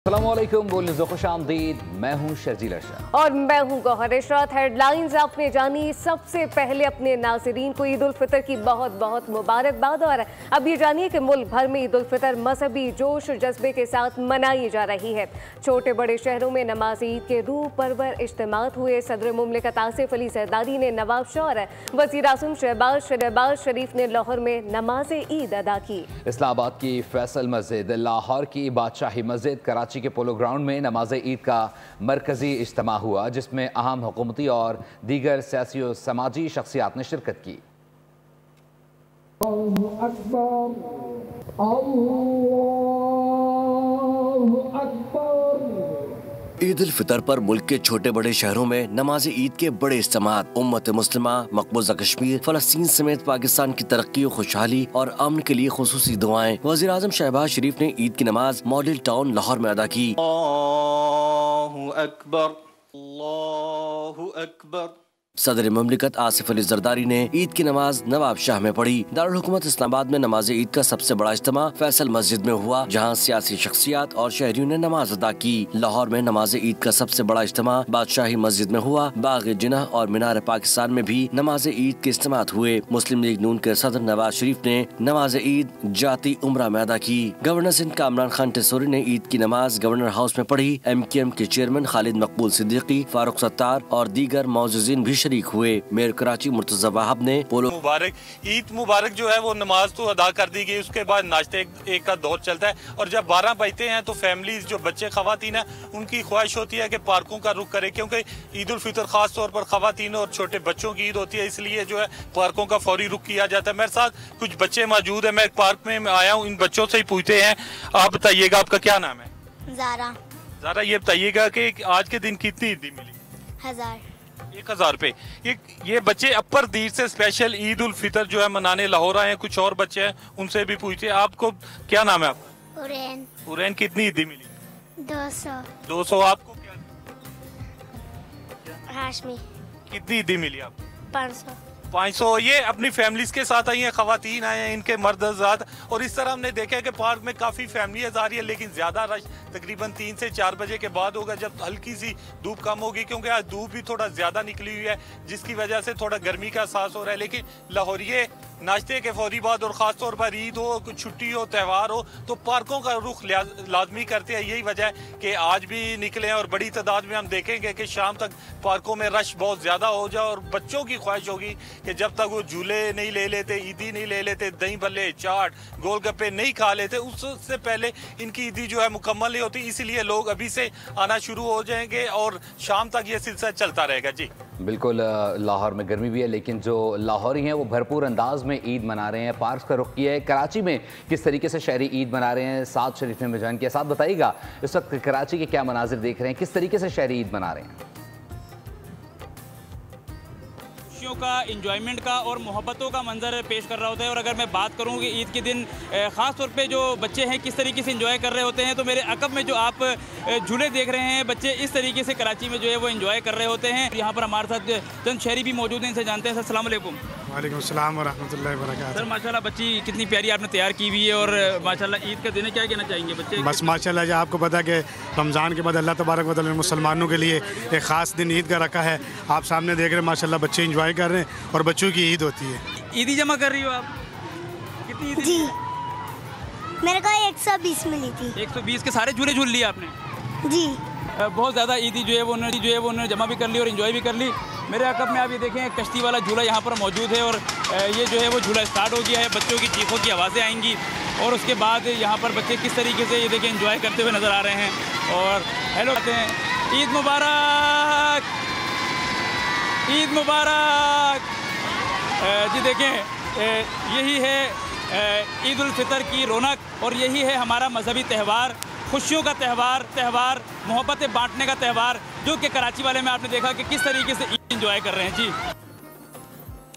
अस्सलामुअलैकुम, बोल खुशामदीद। मैं हूं शर्जील शाह और मैं हूं गौहर इशरत। हेडलाइंस आपने जानी। सबसे पहले अपने नाज़रीन को ईद उल फितर की बहुत बहुत मुबारकबाद। और अब ये जानिए कि मुल्क भर में ईद उल फितर मजहबी जोश जज्बे के साथ मनाई जा रही है। छोटे बड़े शहरों में नमाज ईद के रूह परवर इज्तिमात हुए। सदर मुमलिकत आसिफ अली जरदारी ने नवाब शाह और वज़ीर आज़म शहबाज शरीफ ने लाहौर में नमाज ईद अदा की। इस्लामाबाद की फैसल मस्जिद, लाहौर की बादशाही मस्जिद, कराची के पोलो ग्राउंड में नमाज ईद का मरकजी इज्तिमा हुआ, जिसमें अहम हुकूमती और दीगर सियासी और समाजी शख्सियात ने शिरकत की। ईद उल फितर पर मुल्क के छोटे बड़े शहरों में नमाज ईद के बड़े इज्तिमात उम्मत मुस्लिमा, मकबूजा कश्मीर, फलस्तीन समेत पाकिस्तान की तरक्की, खुशहाली और अमन के लिए खुसूसी दुआएं। वज़ीर आज़म शहबाज शरीफ ने ईद की नमाज मॉडल टाउन लाहौर में अदा की। अल्लाहु अकबर, अल्लाहु अकबर। सदर मुमलिकत आसिफ अली जरदारी ने ईद की नमाज नवाब शाह में पढ़ी। दारुल हुकूमत इस्लामाबाद में नमाज ईद का सबसे बड़ा इज्तिमा फैसल मस्जिद में हुआ, जहां सियासी शख्सियात और शहरियों ने नमाज अदा की। लाहौर में नमाज ईद का सबसे बड़ा इज्तिमा बादशाही मस्जिद में हुआ। बाग जिना और मीनार पाकिस्तान में भी नमाज ईद के इज्तिमात हुए। मुस्लिम लीग नून के सदर नवाज शरीफ ने नमाज ईद जाती उम्रा में अदा की। गवर्नर सिंध कामरान खान टेसोरी ने ईद की नमाज गवर्नर हाउस में पढ़ी। MKM के चेयरमैन खालिद मकबूल सिद्दीकी, फारूक सत्तार और दीगर मौजूदीन भी शरीक हुए। मेयर कराची मुर्तजा वाहब ने पोलो मुबारक ईद मुबारक जो है वो नमाज तो अदा कर दी गई। उसके बाद नाश्ते एक का दौर चलता है और जब 12 बजते हैं तो फैमिलीज जो बच्चे खवातीन है उनकी ख्वाहिश होती है कि पार्कों का रुख करे, क्योंकि ईद उल फितर खास तौर पर खवातीन और छोटे बच्चों की ईद होती है, इसलिए जो है पार्कों का फौरी रुख किया जाता है। मेरे साथ कुछ बच्चे मौजूद है, मैं एक पार्क में आया हूँ, इन बच्चों से ही पूछते हैं। आप बताइएगा आपका क्या नाम है? ज़ारा। ज़ारा, ये बताइएगा कि आज के दिन कितनी ईदी मिली? 1000 रुपए। ये बच्चे अपर दीर से स्पेशल ईद उल फितर जो है मनाने लाहौर आए हैं। कुछ और बच्चे हैं, उनसे भी पूछते हैं। आपको क्या नाम है आपका? उरैन, कितनी ईदी मिली? 200। आपको क्या? हाशमी। कितनी ईदी मिली आपको? 500। ये अपनी फैमिलीज के साथ आई हैं, खवातीन आए हैं, इनके मर्द हज़रात। और इस तरह हमने देखा है कि पार्क में काफ़ी फैमिलीज आ रही है, लेकिन ज़्यादा रश तकरीबन 3 से 4 बजे के बाद होगा, जब हल्की सी धूप कम होगी, क्योंकि आज धूप भी थोड़ा ज़्यादा निकली हुई है, जिसकी वजह से थोड़ा गर्मी का एहसास हो रहा है। लेकिन लाहौरिये नाश्ते के फौरी बाद और ख़ास तौर पर ईद हो, कुछ छुट्टी हो, त्यौहार हो, तो पार्कों का रुख लाजमी करते हैं। यही वजह है कि आज भी निकले और बड़ी तादाद में हम देखेंगे कि शाम तक पार्कों में रश बहुत ज़्यादा हो जाए। और बच्चों की ख्वाहिश होगी कि जब तक वो झूले नहीं ले लेते, ईदी नहीं ले लेते, दही भल्ले, चाट, गोलगप्पे नहीं खा लेते, उससे पहले इनकी ईदी जो है मुकम्मल नहीं होती। इसलिए लोग अभी से आना शुरू हो जाएंगे और शाम तक ये सिलसिला चलता रहेगा। जी बिल्कुल, लाहौर में गर्मी भी है, लेकिन जो लाहौरी हैं वो भरपूर अंदाज में ईद मना रहे हैं। पार्क का रुख किया है। कराची में किस तरीके से शहरी ईद मना रहे हैं, साद शरीफ ने बयान किया। साथ बताइएगा इस वक्त कराची के क्या मनाजिर देख रहे हैं, किस तरीके से शहरी ईद मना रहे हैं? का इंजॉयमेंट का और मोहब्बतों का मंजर पेश कर रहा होता है। और अगर मैं बात करूं कि ईद के दिन ख़ास तौर पे जो बच्चे हैं किस तरीके से एंजॉय कर रहे होते हैं, तो मेरे अकब में जो आप झूले देख रहे हैं, बच्चे इस तरीके से कराची में जो है वो एंजॉय कर रहे होते हैं। यहाँ पर हमारे साथ चंद शहरी भी मौजूद हैं, इनसे जानते हैं। सर अस्सलाम वालेकुम। वालेकुम सलाम व रहमतुल्लाहि व बरकातहू। सर माशाल्लाह बच्ची कितनी प्यारी आपने तैयार की हुई है, और माशाल्लाह ईद का दिन है, क्या कहना चाहेंगे बच्चे? बस माशाल्लाह जी, आपको पता है कि रमज़ान के बाद अल्लाह तबारक व तआला मुसलमानों के लिए एक ख़ास दिन ईद का रखा है। आप सामने देख रहे हैं माशाल्लाह बच्चे इंजॉय कर रहे हैं और बच्चों की ईद होती है। ईदी जमा कर रही हो आप? कितनी ईदी? जी मेरे को 120 मिली थी। 120 के सारे झूले झूल लिए आपने? जी बहुत ज़्यादा ईदी जो है वो उन्होंने जमा भी कर ली और एंजॉय भी कर ली। मेरे अकब में आप ये देखें कश्ती वाला झूला यहाँ पर मौजूद है, और ये जो है वो झूला स्टार्ट हो गया है। बच्चों की चीखों की आवाज़ें आएंगी और उसके बाद यहाँ पर बच्चे किस तरीके से ये देखें एंजॉय करते हुए नज़र आ रहे हैं। और हेलो कहते हैं, ईद मुबारक, ईद मुबारक। जी देखें, यही है ईद उल फितर की रौनक और यही है हमारा मजहबी त्यौहार, खुशियों का त्यौहार, मोहब्बतें बांटने का त्यौहार, जो कि कराची वाले में आपने देखा कि किस तरीके से ईद एंजॉय कर रहे हैं। जी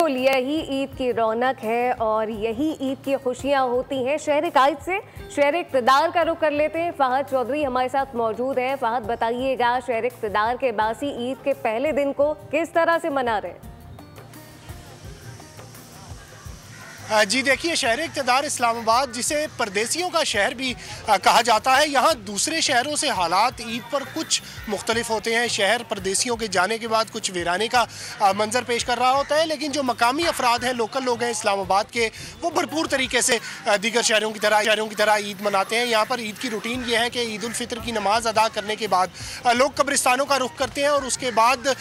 तो यही ईद की रौनक है और यही ईद की खुशियाँ होती हैं। शहर कायद से शहर इक़्तिदार का रुख कर लेते हैं। फ़हद चौधरी हमारे साथ मौजूद हैं। फ़हद बताइएगा, शहर इक़्तिदार के बासी ईद के पहले दिन को किस तरह से मना रहे हैं? जी देखिए, शहर इक़्तिदार इस्लामाबाद, जिसे परदेसियों का शहर भी कहा जाता है, यहाँ दूसरे शहरों से हालात ईद पर कुछ मुख्तलिफ होते हैं। शहर परदेसियों के जाने के बाद कुछ वीराने का मंजर पेश कर रहा होता है, लेकिन जो मकामी अफराद हैं, लोकल लोग हैं इस्लामाबाद के, वो भरपूर तरीके से दीगर शहरों की तरह ईद मनाते हैं। यहाँ पर ईद की रूटीन ये है कि ईद उल फितर की नमाज अदा करने के बाद लोग कब्रिस्तानों का रुख करते हैं और उसके बाद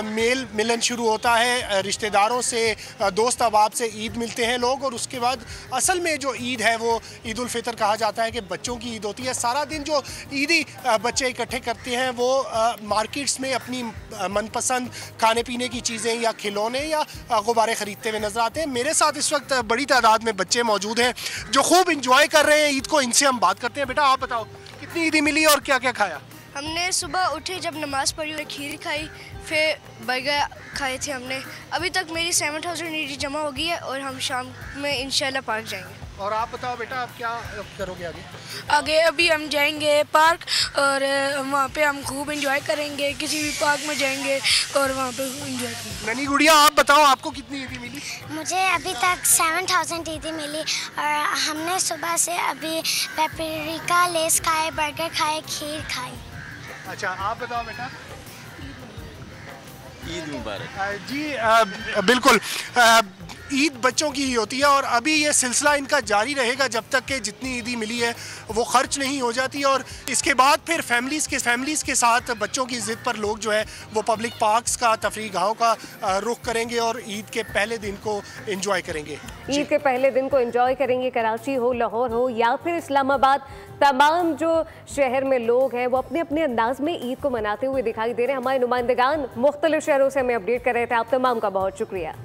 मेल मिलन शुरू होता है। रिश्तेदारों से, दोस्त अहबाब से ईद मिलते हैं लोग, और उसके बाद असल में जो ईद है वो ईद उल फितर कहा जाता है कि बच्चों की ईद होती है। सारा दिन जो ईदी बच्चे इकट्ठे करते हैं वो मार्केट्स में अपनी मनपसंद खाने पीने की चीज़ें या खिलौने या गुब्बारे ख़रीदते हुए नजर आते हैं। मेरे साथ इस वक्त बड़ी तादाद में बच्चे मौजूद हैं जो खूब इंजॉय कर रहे हैं ईद को। इनसे हम बात करते हैं। बेटा, आप बताओ, कितनी ईदी मिली और क्या क्या खाया? हमने सुबह उठे, जब नमाज़ पढ़ी और खीर खाई, फिर बर्गर खाए थे हमने। अभी तक मेरी 7000 ईदी जमा हो गई है और हम शाम में इंशाल्लाह पार्क जाएंगे। और आप बताओ बेटा, आप क्या करोगे आगे? आगे अभी हम जाएंगे पार्क और वहाँ पे हम खूब एंजॉय करेंगे। किसी भी पार्क में जाएंगे और वहाँ पे एंजॉय करेंगे। ननी गुड़िया, आप बताओ, आपको कितनी ईदी मिली? मुझे अभी तक 7000 ईदी मिली और हमने सुबह से अभी पेपरिका लेस खाए, बर्गर खाए, खीर खाई। अच्छा, आप बताओ बेटा। ईद मुबारक। जी बिल्कुल, ईद बच्चों की ही होती है और अभी ये सिलसिला इनका जारी रहेगा जब तक कि जितनी ईदी मिली है वो खर्च नहीं हो जाती। और इसके बाद फिर फैमिलीज़ के साथ बच्चों की ज़िद पर लोग जो है वो पब्लिक पार्क्स का, तफरीह गाहों का रुख करेंगे और ईद के पहले दिन को एंजॉय करेंगे। ईद के पहले दिन को एंजॉय करेंगे। कराची हो, लाहौर हो या फिर इस्लामाबाद, तमाम जो शहर में लोग हैं वो अपने अपने अंदाज में ईद को मनाते हुए दिखाई दे रहे हैं। हमारे नुमाइंदगान मुख्तलिफ शहरों से हमें अपडेट कर रहे थे। आप तमाम का बहुत शुक्रिया।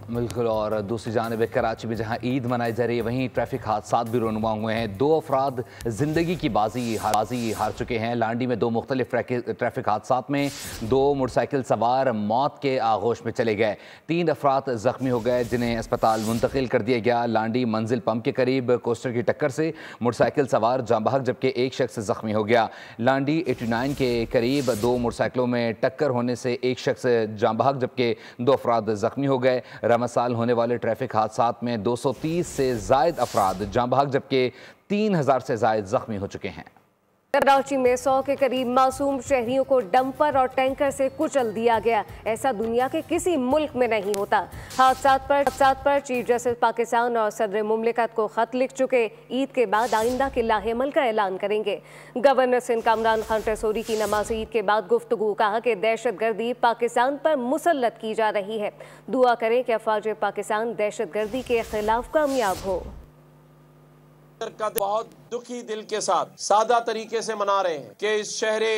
बिल्कुल। और दूसरी जानिब कराची में जहां ईद मनाई जा रही है, वहीं ट्रैफिक हादसा भी रोनुमा हुए हैं। 2 अफराद जिंदगी की बाजी हार चुके हैं। लांडी में 2 मुख्तलिफ ट्रैफिक हादसा में 2 मोटरसाइकिल सवार मौत के आगोश में चले गए। 3 अफराद जख्मी हो गए, जिन्हें अस्पताल मुंतकिल कर दिया गया। लांडी मंजिल पंप के करीब कोस्टर की टक्कर से मोटरसाइकिल सवार जाँ बहक, जबकि एक शख्स जख्मी हो गया। लांडी 89 के करीब 2 मोटरसाइकिलों में टक्कर होने से एक शख्स जाँ बहक, जबकि 2 अफराद जख्मी हो गए। मसाल होने वाले ट्रैफिक हादसात में 230 से ज़ायद अफराद जाँ बहक, जबकि 3000 से ज़ायद जख्मी हो चुके हैं। कराची में 100 के करीब मासूम शहरियों को डंपर और टैंकर से कुचल दिया गया। ऐसा दुनिया के किसी मुल्क में नहीं होता। हादसात पर चीफ जस्टिस पाकिस्तान और सदर मुमलिकत को खत लिख चुके। ईद के बाद आइंदा के लाहेमल का ऐलान करेंगे। गवर्नर सिंध कामरान खान रसूरी की नमाज ईद के बाद गुफ्तगू, कहा कि दहशतगर्दी पाकिस्तान पर मुसल्लत की जा रही है। दुआ करें कि अफवाज पाकिस्तान दहशतगर्दी के खिलाफ कामयाब हो। का बहुत दुखी दिल के साथ सादा तरीके से मना रहे हैं कि इस शहरे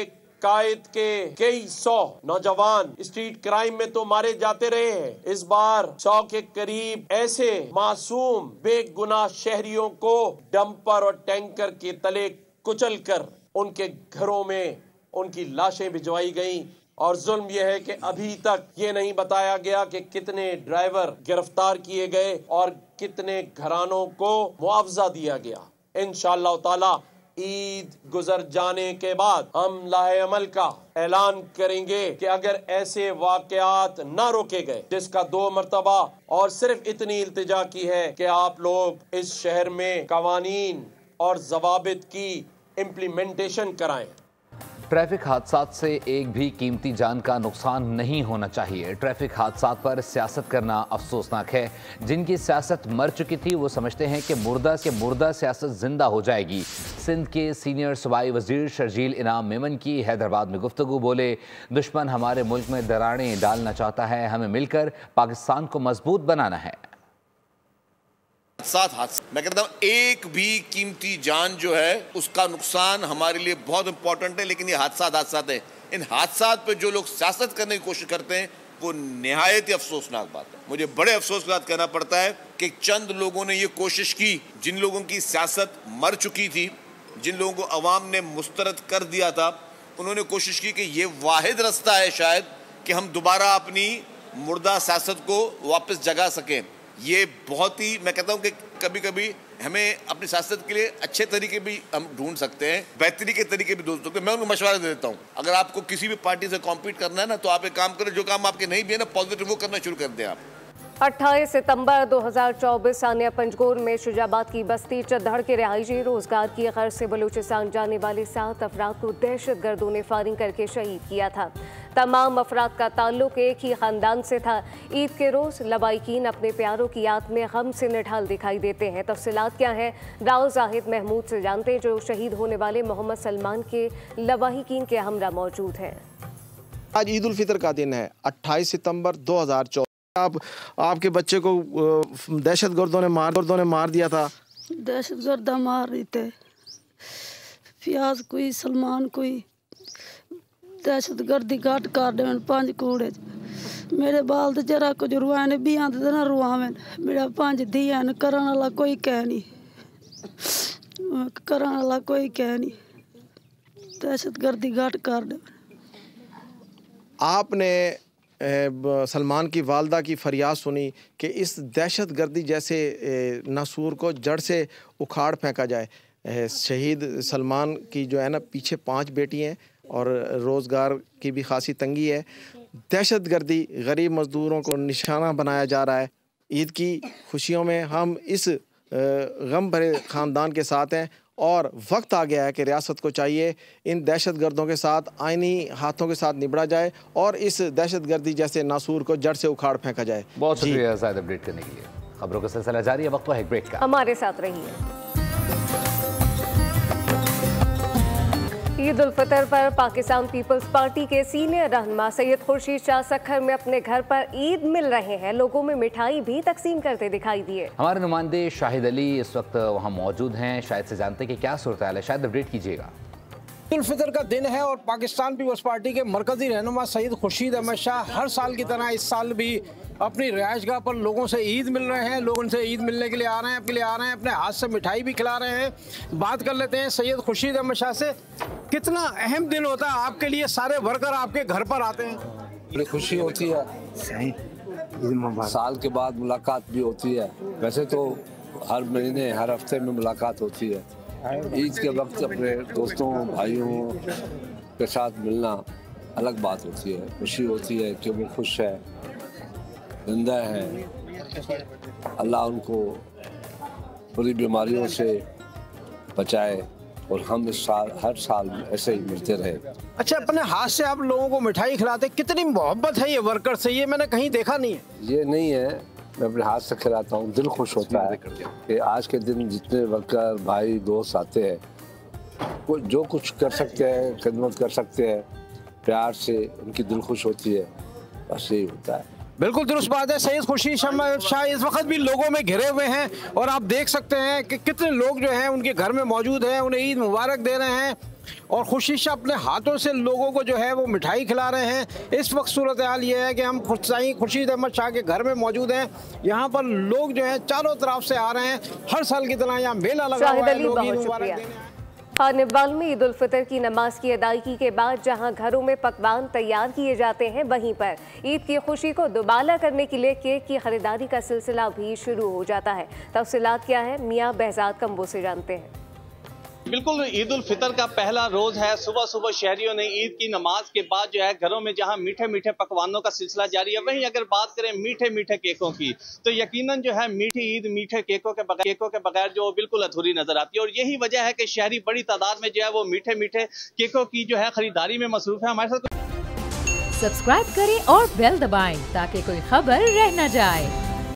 कायद के कई 100 नौजवान स्ट्रीट क्राइम में तो मारे जाते रहे हैं। इस बार 100 के करीब ऐसे मासूम बेगुनाह शहरियों को डंपर और टैंकर के तले कुचल कर उनके घरों में उनकी लाशें भिजवाई गईं। और जुल्म यह है कि अभी तक ये नहीं बताया गया कि कितने ड्राइवर गिरफ्तार किए गए और कितने घरानों को मुआवजा दिया गया। इंशाअल्लाह ताला ईद गुजर जाने के बाद हम लाहे अमल का ऐलान करेंगे कि अगर ऐसे वाकयात न रोके गए, जिसका 2 मरतबा और सिर्फ इतनी इल्तिजा की है कि आप लोग इस शहर में कवानीन और जवाबित की इम्प्लीमेंटेशन कराएं। ट्रैफिक हादसात से एक भी कीमती जान का नुकसान नहीं होना चाहिए। ट्रैफिक हादसात पर सियासत करना अफसोसनाक है। जिनकी सियासत मर चुकी थी वो समझते हैं कि मुर्दा सियासत जिंदा हो जाएगी। सिंध के सीनियर सूबाई वजीर शर्जील इनाम मेमन की हैदराबाद में गुफ्तगू, बोले दुश्मन हमारे मुल्क में दरारें डालना चाहता है, हमें मिलकर पाकिस्तान को मजबूत बनाना है। मैं कहता हूँ एक भी कीमती जान जो है उसका नुकसान हमारे लिए बहुत इंपॉर्टेंट है, लेकिन ये हादसा है। इन हादसा पे जो लोग सियासत करने की कोशिश करते हैं वो निहायत ही अफसोसनाक बात है। मुझे बड़े अफसोस के साथ कहना पड़ता है कि चंद लोगों ने ये कोशिश की, जिन लोगों की सियासत मर चुकी थी, जिन लोगों को अवाम ने मुस्तरद कर दिया था, उन्होंने कोशिश की कि ये वाहिद रास्ता है शायद कि हम दोबारा अपनी मुर्दा सियासत को वापस जगा सकें। ये बहुत ही, मैं कहता हूँ कि कभी कभी हमें अपनी सियासत के लिए अच्छे तरीके भी हम ढूंढ सकते हैं, बेहतरी के तरीके भी ढूंढ सकते हैं। मैं उनको मशवरा दे देता हूँ, अगर आपको किसी भी पार्टी से कॉम्पीट करना है ना, तो आप एक काम करें, जो काम आपके नहीं भी है ना पॉजिटिव, वो करना शुरू कर दें आप। 28 सितंबर 2024 सानिया पंजगोर में शुजाबाद की बस्ती चद्दड़ के रिहायशी रोजगार की गर्ज से बलूचिस्तान जाने वाले 7 अफराद को दहशतगर्दों ने फायरिंग करके शहीद किया था। तमाम अफराद का ताल्लुक एक ही खानदान से था। ईद के रोज लवाहिकीन अपने प्यारों की याद में गम से निढाल दिखाई देते हैं। तफसीलात क्या हैं, राव जाहिद महमूद से जानते हैं, जो शहीद होने वाले मोहम्मद सलमान के लवाहिकीन के हमरा मौजूद हैं। आज ईद उल फितर का दिन है, 28 सितंबर 2024। आपके बच्चे को दहशतगर्दों ने मार दिया था। दहशतगर्द मार रही थे, फियाज कोई सलमान कोई दहशतगर्दी घट कर दे 5 कूड़े। मेरे बाल तो जरा कुछ रुआ ने भी आते ना रुआवें। मेरा 5 दिया न करने वाला कोई कह नहीं, करने वाला कोई कह नहीं, दहशतगर्दी घट कर दे। आपने सलमान की वालदा की फरियाद सुनी कि इस दहशतगर्दी जैसे नासूर को जड़ से उखाड़ फेंका जाए। शहीद सलमान की जो है ना पीछे 5 बेटी हैं और रोज़गार की भी खासी तंगी है। दहशतगर्दी गरीब मज़दूरों को निशाना बनाया जा रहा है। ईद की खुशियों में हम इस गम भरे ख़ानदान के साथ हैं और वक्त आ गया है कि रियासत को चाहिए इन दहशतगर्दों के साथ आईनी हाथों के साथ निबड़ा जाए और इस दहशतगर्दी जैसे नासूर को जड़ से उखाड़ फेंका जाए। बहुत शुक्रिया ज़ाहिद अपडेट करने के लिए। खबरों का सिलसिला जारी है, वक्त है ब्रेक का, हमारे साथ रहिए। ईद उल फितर पर पाकिस्तान पीपल्स पार्टी के सीनियर रहनुमा सैयद खुर्शीद शाह सखर में अपने घर पर ईद मिल रहे हैं। लोगों में मिठाई भी तकसीम करते दिखाई दिए। हमारे नुमाइंदे शाहिद अली इस वक्त वहां मौजूद हैं, शायद से जानते हैं कि क्या सूरत हाल है। शायद अपडेट कीजिएगा। ईद उल फितर का दिन है और पाकिस्तान पीपल्स पार्टी के मरकजी रहनुमा सैयद खुर्शीद अहमद शाह हर साल की तरह इस साल भी अपनी रिहाइशगाह पर लोगों से ईद मिल रहे हैं। लोग उनसे ईद मिलने के लिए आ रहे हैं, आपके लिए आ रहे हैं, अपने हाथ से मिठाई भी खिला रहे हैं। बात कर लेते हैं सैयद खुर्शीद अहमद शाह से, कितना अहम दिन होता है आपके लिए, सारे वर्कर आपके घर पर आते हैं? बड़ी खुशी होती है, साल के बाद मुलाकात भी होती है। वैसे तो हर महीने हर हफ्ते में मुलाकात होती है। ईद के वक्त अपने दोस्तों भाइयों के साथ मिलना अलग बात होती है। खुशी होती है कि वो खुश है, जिंदा है, अल्लाह उनको पूरी बीमारियों से बचाए और हम इस साल हर साल ऐसे ही मिलते रहे। अच्छा, अपने हाथ से आप लोगों को मिठाई खिलाते, कितनी मोहब्बत है ये वर्कर से, ये मैंने कहीं देखा नहीं है। ये नहीं है, मैं अपने हाथ से खिलाता हूँ, दिल खुश होता है कि आज के दिन जितने वर्कर भाई दोस्त आते हैं, वो जो कुछ कर सकते हैं, खिदमत कर सकते हैं, प्यार से उनकी दिल खुश होती है, बस यही होता है। बिल्कुल दुरुस्त बात है। सैयद खुर्शीद शाह इस वक्त भी लोगों में घिरे हुए हैं और आप देख सकते हैं कि कितने लोग जो हैं उनके घर में मौजूद हैं, उन्हें ईद मुबारक दे रहे हैं और खुर्शीद शाह अपने हाथों से लोगों को जो है वो मिठाई खिला रहे हैं। इस वक्त सूरत हाल ये है कि हम खुर्शीद अहमद शाह के घर में मौजूद हैं। यहाँ पर लोग जो है चारों तरफ से आ रहे हैं, हर साल की तरह यहाँ मेला लगा हुआ है, लोग ईद मुबारक देने। खानिवाल में ईद उल फितर की नमाज की अदायगी के बाद जहां घरों में पकवान तैयार किए जाते हैं, वहीं पर ईद की खुशी को दुबाला करने के लिए केक की खरीदारी का सिलसिला भी शुरू हो जाता है। तफसीलात क्या है, मियां बहजाद कम्बो से जानते हैं। बिल्कुल, ईद उल फितर का पहला रोज है। सुबह सुबह शहरियों ने ईद की नमाज के बाद जो है घरों में जहां मीठे मीठे पकवानों का सिलसिला जारी है, वहीं अगर बात करें मीठे मीठे केकों की तो यकीनन जो है मीठी ईद मीठे केकों के बगैर जो बिल्कुल अधूरी नजर आती है। और यही वजह है कि शहरी बड़ी तादाद में जो है वो मीठे मीठे केकों की जो है खरीदारी में मसरूफ है। हमारे साथ सब्सक्राइब करें और बेल दबाएं ताकि कोई खबर रह न जाए।